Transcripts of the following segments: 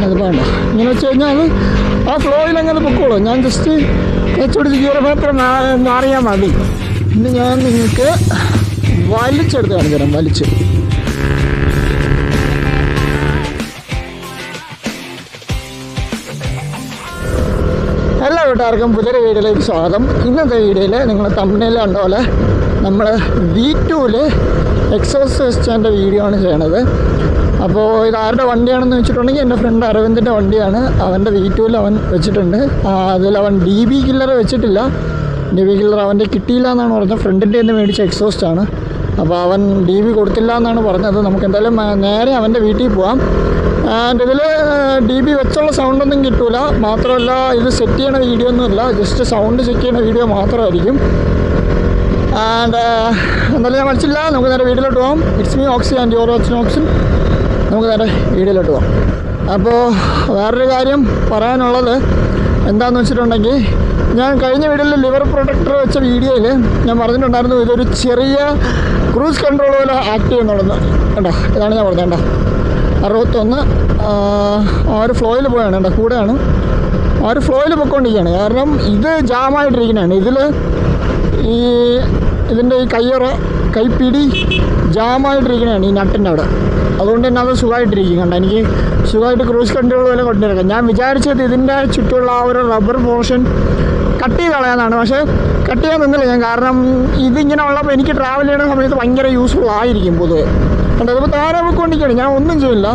അത് വേണ്ട. ഇങ്ങനെ വെച്ച് കഴിഞ്ഞാൽ അത് ആ ഫ്ലോയിൽ അങ്ങനെ പൊക്കോളൂ. ഞാൻ ജസ്റ്റ് ക്ലച്ച് ഗിയർ മാത്രം മാറിയാൽ മതി. പിന്നെ ഞാൻ നിങ്ങൾക്ക് വലിച്ചെടുത്ത് കാണിച്ചു തരാം. വലിച്ച് എല്ലാ വീട്ടുകാർക്കും പുതിയൊരു വീഡിയോയിലേക്ക് സ്വാഗതം. ഇന്നത്തെ വീഡിയോയിൽ നിങ്ങൾ തമ്പനയിൽ കണ്ട പോലെ നമ്മൾ V2 എക്സോസ്റ്റ് സിസ്റ്റത്തിൻ്റെ വീഡിയോ ആണ് ചെയ്യണത്. അപ്പോൾ ഇത് ആരുടെ വണ്ടിയാണെന്ന് വെച്ചിട്ടുണ്ടെങ്കിൽ എൻ്റെ ഫ്രണ്ട് അരവിന്ദിൻ്റെ വണ്ടിയാണ്. അവൻ്റെ V2 അവൻ വെച്ചിട്ടുണ്ട്. അതിൽ അവൻ DB കില്ലർ വെച്ചിട്ടില്ല. DB കില്ലർ അവൻ്റെ കിട്ടിയില്ല എന്നാണ് പറഞ്ഞത്. ഫ്രണ്ടിൻ്റെ നിന്ന് മേടിച്ച എക്സോസ്റ്റാണ്. അപ്പോൾ അവൻ DB കൊടുത്തില്ല എന്നാണ് പറഞ്ഞത്. നമുക്ക് എന്തായാലും നേരെ അവൻ്റെ വീട്ടിൽ പോവാം. ആൻഡ് ഇതിൽ DB വെച്ചുള്ള സൗണ്ടൊന്നും കിട്ടില്ല. മാത്രമല്ല ഇത് സെറ്റ് ചെയ്യണ വീഡിയോ ഒന്നുമില്ല, ജസ്റ്റ് സൗണ്ട് ചെക്ക് ചെയ്യുന്ന വീഡിയോ മാത്രമായിരിക്കും. ആൻഡ് എന്തായാലും ഞാൻ പഠിച്ചില്ല. നമുക്ക് നേരെ വീഡിയോയിലോട്ട് പോകാം. It's me oxy and your watching auxin. നമുക്ക് നേരെ വീഡിയോയിലോട്ട് പോകാം. അപ്പോൾ വേറൊരു കാര്യം പറയാനുള്ളത് എന്താണെന്ന് വെച്ചിട്ടുണ്ടെങ്കിൽ, ഞാൻ കഴിഞ്ഞ വീഡിയോയിൽ ലിവർ പ്രൊട്ടക്ടർ വെച്ച വീഡിയോയിൽ ഞാൻ പറഞ്ഞിട്ടുണ്ടായിരുന്നു ഇതൊരു ചെറിയ ക്രൂസ് കൺട്രോൾ പോലെ ആക്ട് ചെയ്യുന്നുണ്ടെന്ന്. കേട്ടോ, ഇതാണ് ഞാൻ പറഞ്ഞത്. കേട്ടോ, 61 ആ ഒരു ഫ്ലോയിൽ പോയാണ്. കേട്ടോ, കൂടെയാണ് ആ ഒരു ഫ്ലോയിൽ പൊയ്ക്കൊണ്ടിരിക്കുകയാണ്. കാരണം ഇത് ജാമായിട്ടിരിക്കുന്നതാണ്. ഇതിൻ്റെ ഈ കൈപ്പിടി ജാമായിട്ടിരിക്കുന്നതാണ് ഈ നട്ടിൻ്റെ അവിടെ. അതുകൊണ്ട് തന്നെ അത് സുഖമായിട്ടിരിക്കും. കണ്ട, എനിക്ക് സുഖമായിട്ട് ക്രൂസ് കൺട്രോൾ പോലെ കൊണ്ടുവരാം. ഞാൻ വിചാരിച്ചത് ഇതിൻ്റെ ചുറ്റുമുള്ള ആ ഒരു റബ്ബർ പോർഷൻ കട്ട് ചെയ്ത് കളയാനാണ്. പക്ഷേ കട്ട് ചെയ്യാൻ നിന്നില്ല ഞാൻ. കാരണം ഇതിങ്ങനെ ഉള്ളപ്പോൾ എനിക്ക് ട്രാവൽ ചെയ്യുന്ന സമയത്ത് ഭയങ്കര യൂസ്ഫുൾ ആയിരിക്കും പൊതുവെ. കണ്ടോ, അതിപ്പോൾ താരെ പൊയ്ക്കൊണ്ടിരിക്കുകയാണ്. ഞാൻ ഒന്നും ചെയ്യില്ല.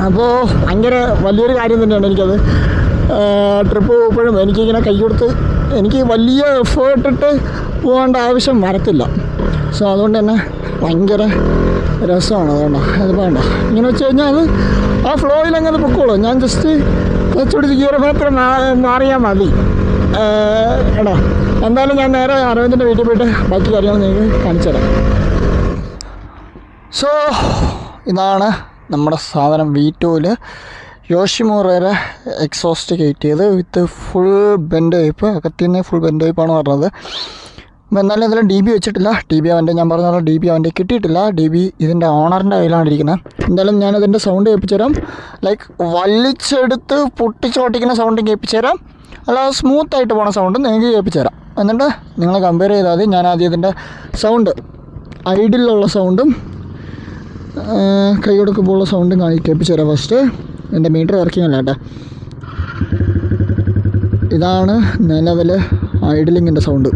അപ്പോൾ ഭയങ്കര വലിയൊരു കാര്യം തന്നെയാണ് എനിക്കത്. ട്രിപ്പ് പോകുമ്പോഴും എനിക്കിങ്ങനെ കൈ കൊടുത്ത് എനിക്ക് വലിയ എഫേർട്ട് ഇട്ട് പോകേണ്ട ആവശ്യം വരത്തില്ല. സോ അതുകൊണ്ട് തന്നെ ഭയങ്കര രസമാണ്. അതുകൊണ്ടോ അത് വേണ്ട. ഇങ്ങനെ വെച്ച് കഴിഞ്ഞാൽ അത് ആ ഫ്ലോയിൽ അങ്ങനെ പൊക്കോളൂ. ഞാൻ ജസ്റ്റ് ക്ലച്ച് ഗിയർ മാത്രം മാറിയാൽ മതി. എടാ, എന്തായാലും ഞാൻ നേരെ അരവിന്ദിൻ്റെ വീട്ടിൽ പോയിട്ട് ബാക്കി കാര്യങ്ങൾ നിങ്ങൾക്ക് കാണിച്ചു തരാം. സോ ഇതാണ് നമ്മുടെ സാധനം. V2 യോഷിമുറയുടെ എക്സോസ്റ്റ് കയറ്റിയത് വിത്ത് ഫുൾ ബെൻഡ് വൈപ്പ്. അകത്തിന്ന് ഫുൾ ബെൻഡ് വൈപ്പാണ് പറഞ്ഞത്. അപ്പോൾ എന്നാലും ഇതിൽ DB വെച്ചിട്ടില്ല. DB അവൻ്റെ, ഞാൻ പറഞ്ഞ പോലെ DB അവൻ്റെ കിട്ടിയിട്ടില്ല. DB ഇതിൻ്റെ ഓണറിൻ്റെ കയ്യിലാണ് ഇരിക്കുന്നത്. എന്തായാലും ഞാനതിൻ്റെ സൗണ്ട് കേൾപ്പിച്ചു തരാം. ലൈക്ക് വലിച്ചെടുത്ത് പൊട്ടിച്ചോട്ടിക്കുന്ന സൗണ്ട് കേൾപ്പിച്ചു തരാം. അല്ലാതെ സ്മൂത്തായിട്ട് പോണ സൗണ്ട് നിങ്ങൾക്ക് കേൾപ്പിച്ചു തരാം. എന്നിട്ട് നിങ്ങൾ കമ്പയർ ചെയ്താൽ മതി. ഞാൻ ആദ്യം ഇതിൻ്റെ സൗണ്ട്, ഐഡിലുള്ള സൗണ്ടും കൈ കൊടുക്കുമ്പോഴുള്ള സൗണ്ടും കേൾപ്പിച്ചു തരാം. ഫസ്റ്റ് എൻ്റെ മീറ്റർ വർക്കിംഗ് അല്ല കേട്ടോ. ഇതാണ് നിലവിൽ ഐഡിലിങ്ങിൻ്റെ സൗണ്ട്.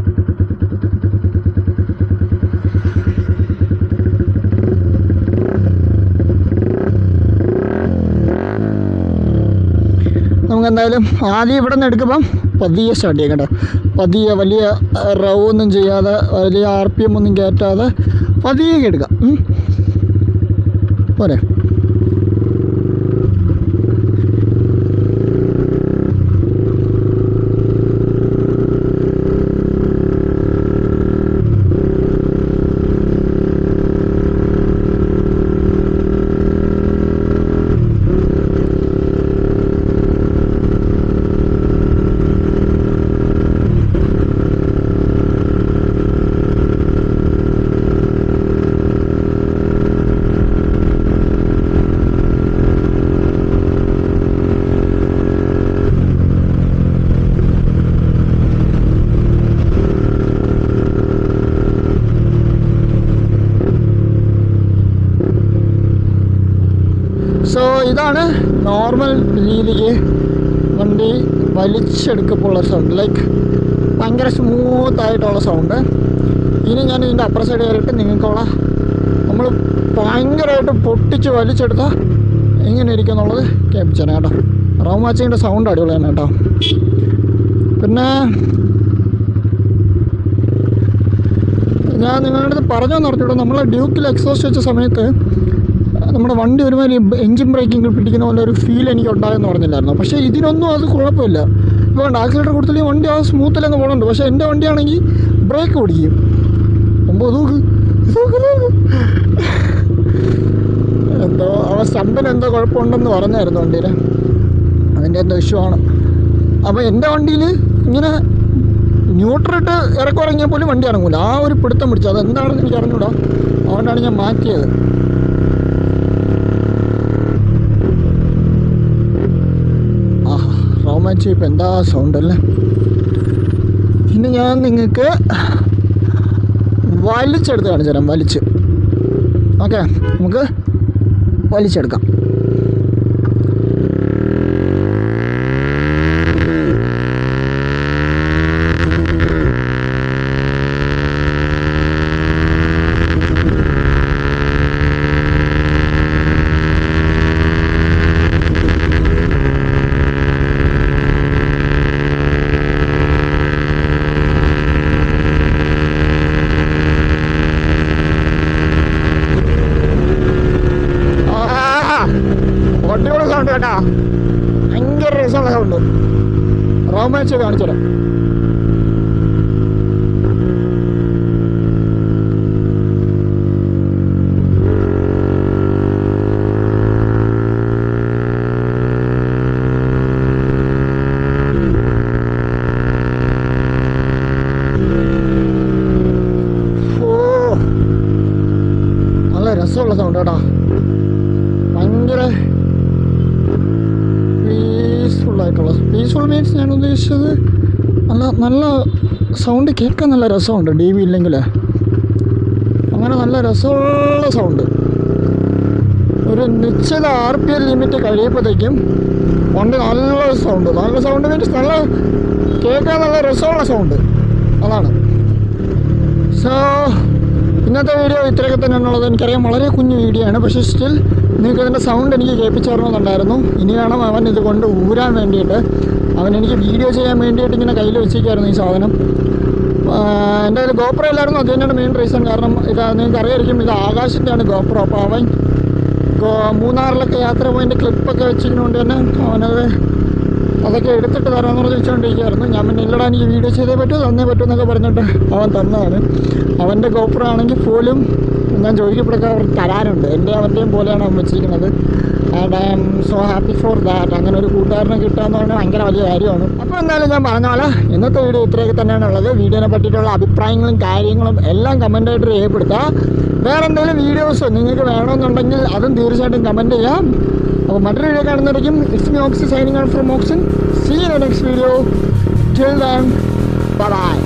നമുക്കെന്തായാലും ആദ്യം ഇവിടെ നിന്ന് എടുക്കുമ്പം പതിയെ സ്റ്റാർട്ട് ചെയ്യാം. കേട്ടോ, പതിയെ വലിയ റവ് ഒന്നും ചെയ്യാതെ, വലിയ RPM ഒന്നും കയറ്റാതെ പതിയെ എടുക്കാം. പോരെ. സോ ഇതാണ് നോർമൽ രീതിക്ക് വണ്ടി വലിച്ചെടുക്കപ്പോഴുള്ള സൗണ്ട്. ലൈക്ക് ഭയങ്കര സ്മൂത്തായിട്ടുള്ള സൗണ്ട്. ഇനി ഞാൻ ഇതിൻ്റെ അപ്പുറ സൈഡ് കയറിയിട്ട് നിങ്ങൾക്കുള്ള നമ്മൾ ഭയങ്കരമായിട്ട് പൊട്ടിച്ച് വലിച്ചെടുത്താൽ എങ്ങനെ ഇരിക്കും എന്നുള്ളത് കേൾപ്പിച്ചാണ്. കേട്ടോ, റൗണ്ട് വാച്ചിങ്ങിൻ്റെ സൗണ്ട് അടിപൊളിയാണ്. കേട്ടോ, പിന്നെ ഞാൻ നിങ്ങളുടെ അടുത്ത് പറഞ്ഞു നടത്തിയിട്ടു, നമ്മൾ ഡ്യൂക്കിൽ എക്സോസ്റ്റ് വെച്ച സമയത്ത് നമ്മുടെ വണ്ടി ഒരുമാതിരി എൻജിൻ ബ്രേക്കിംഗ് പിടിക്കുന്ന പോലെ ഒരു ഫീൽ എനിക്ക് ഉണ്ടായെന്ന് പറഞ്ഞില്ലായിരുന്നു. പക്ഷേ ഇതിനൊന്നും അത് കുഴപ്പമില്ല. ഇപ്പോൾ ആക്സിലേറ്റർ കൊടുത്തില്ലെങ്കിൽ വണ്ടി ആ സ്മൂത്തിലങ്ങ് പോകുന്നുണ്ട്. പക്ഷേ എൻ്റെ വണ്ടിയാണെങ്കിൽ ബ്രേക്ക് പിടിക്കും. എന്തോ സ്റ്റമ്പിന് എന്തോ കുഴപ്പമുണ്ടെന്ന് പറഞ്ഞായിരുന്നു വണ്ടിയിൽ. അതിൻ്റെ എന്തോ ഇഷ്യൂ ആണ്. അപ്പോൾ എൻ്റെ വണ്ടിയിൽ ഇങ്ങനെ ന്യൂട്രലിട്ട് ഇറക്കിറങ്ങിയാൽ പോലും വണ്ടി ഇറങ്ങില്ല. ആ ഒരു പിടുത്തം പിടിച്ചു. അതെന്താണെന്ന് എനിക്ക് അറിഞ്ഞൂടാ. അതുകൊണ്ടാണ് ഞാൻ മാറ്റിയത്. വെച്ചാൽ ഇപ്പം എന്താ സൗണ്ടല്ലേ. ഇനി ഞാൻ നിങ്ങൾക്ക് വലിച്ചെടുത്ത് കാണിച്ചു തരാം. വലിച്ച് ഓക്കെ, നമുക്ക് വലിച്ചെടുക്കാം. അടിപൊളി സൗണ്ട് കേട്ടാ, ഭയങ്കര രസമുള്ള സൗണ്ട്. റോമാൻസ് കാണിച്ചു തരാം. നല്ല രസമുള്ള സൗണ്ട് കേട്ടാ, ഭയങ്കര പീസ്ഫുള്ളായിട്ടുള്ള. പീസ്ഫുൾ മീൻസ് ഞാൻ ഉദ്ദേശിച്ചത് നല്ല സൗണ്ട് കേൾക്കാൻ നല്ല രസമുണ്ട്. ഡി വി ഇല്ലെങ്കിൽ അങ്ങനെ നല്ല രസമുള്ള സൗണ്ട്. ഒരു നിശ്ചിത RPM ലിമിറ്റ് കഴിയുമ്പോഴത്തേക്കും വണ്ടി നല്ല സൗണ്ട് മീൻസ് നല്ല കേൾക്കാൻ നല്ല രസമുള്ള സൗണ്ട്. അതാണ്. സോ ഇന്നത്തെ വീഡിയോ ഇത്രയൊക്കെ തന്നെയാണുള്ളത്. എനിക്കറിയാം വളരെ കുഞ്ഞു വീഡിയോ ആണ്, പക്ഷേ സ്റ്റിൽ നിങ്ങൾക്ക് അതിൻ്റെ സൗണ്ട് എനിക്ക് കേൾപ്പിച്ചു തരണമെന്നുണ്ടായിരുന്നു. ഇനി വേണം അവൻ ഇത് കൊണ്ട് ഊരാൻ വേണ്ടിയിട്ട്. അവൻ എനിക്ക് വീഡിയോ ചെയ്യാൻ വേണ്ടിയിട്ട് ഇങ്ങനെ കയ്യിൽ വെച്ചിരിക്കുകയായിരുന്നു ഈ സാധനം. എൻ്റെ കയ്യിൽ ഗോപ്രോ ഇല്ലായിരുന്നു. അത് തന്നെയാണ് മെയിൻ റീസൺ. കാരണം ഇത് നിങ്ങൾക്ക് അറിയായിരിക്കും, ഇത് ആകാശിൻ്റെയാണ് ഗോപ്രോ. അപ്പോൾ അവൻ മൂന്നാറിലൊക്കെ യാത്ര പോയതിൻ്റെ ക്ലിപ്പൊക്കെ വെച്ചിരിക്കുന്നതുകൊണ്ട് തന്നെ അതൊക്കെ എടുത്തിട്ട് തരാമെന്ന് പറഞ്ഞ് വെച്ചുകൊണ്ടിരിക്കുകയായിരുന്നു. ഞാൻ പിന്നെ ഇല്ലടാ എനിക്ക് വീഡിയോ ചെയ്തേ തന്നേ പറ്റൂ എന്നൊക്കെ പറഞ്ഞിട്ട് അവൻ തന്നതാണ്. അവൻ്റെ ഗോപ്രോ ആണെങ്കിൽ പോലും ഞാൻ ചോദിക്കപ്പെടുക അവർ തരാനുണ്ട്. അവൻ്റെയും പോലെയാണ് അവൻ വെച്ചിരിക്കുന്നത്. And I am so happy for that. അങ്ങനെ ഒരു കൂട്ടുകാരനെ കിട്ടുക എന്ന് പറഞ്ഞാൽ ഭയങ്കര വലിയ കാര്യമാണ്. അപ്പോൾ എന്തായാലും ഞാൻ പറഞ്ഞ പോലെ ഇന്നത്തെ വീഡിയോ ഇത്രയൊക്കെ തന്നെയാണുള്ളത്. വീഡിയോനെ പറ്റിയിട്ടുള്ള അഭിപ്രായങ്ങളും കാര്യങ്ങളും എല്ലാം കമൻ്റായിട്ട് രേഖപ്പെടുത്തുക. വേറെ എന്തെങ്കിലും വീഡിയോസ് നിങ്ങൾക്ക് വേണമെന്നുണ്ടെങ്കിൽ അതും തീർച്ചയായിട്ടും കമൻറ്റ് ചെയ്യാം. അപ്പോൾ മറ്റൊരു വീഡിയോ കാണുന്നതായിരിക്കും. It's me Oxy signing out from Oxin. See you in the next video. Till then bye by.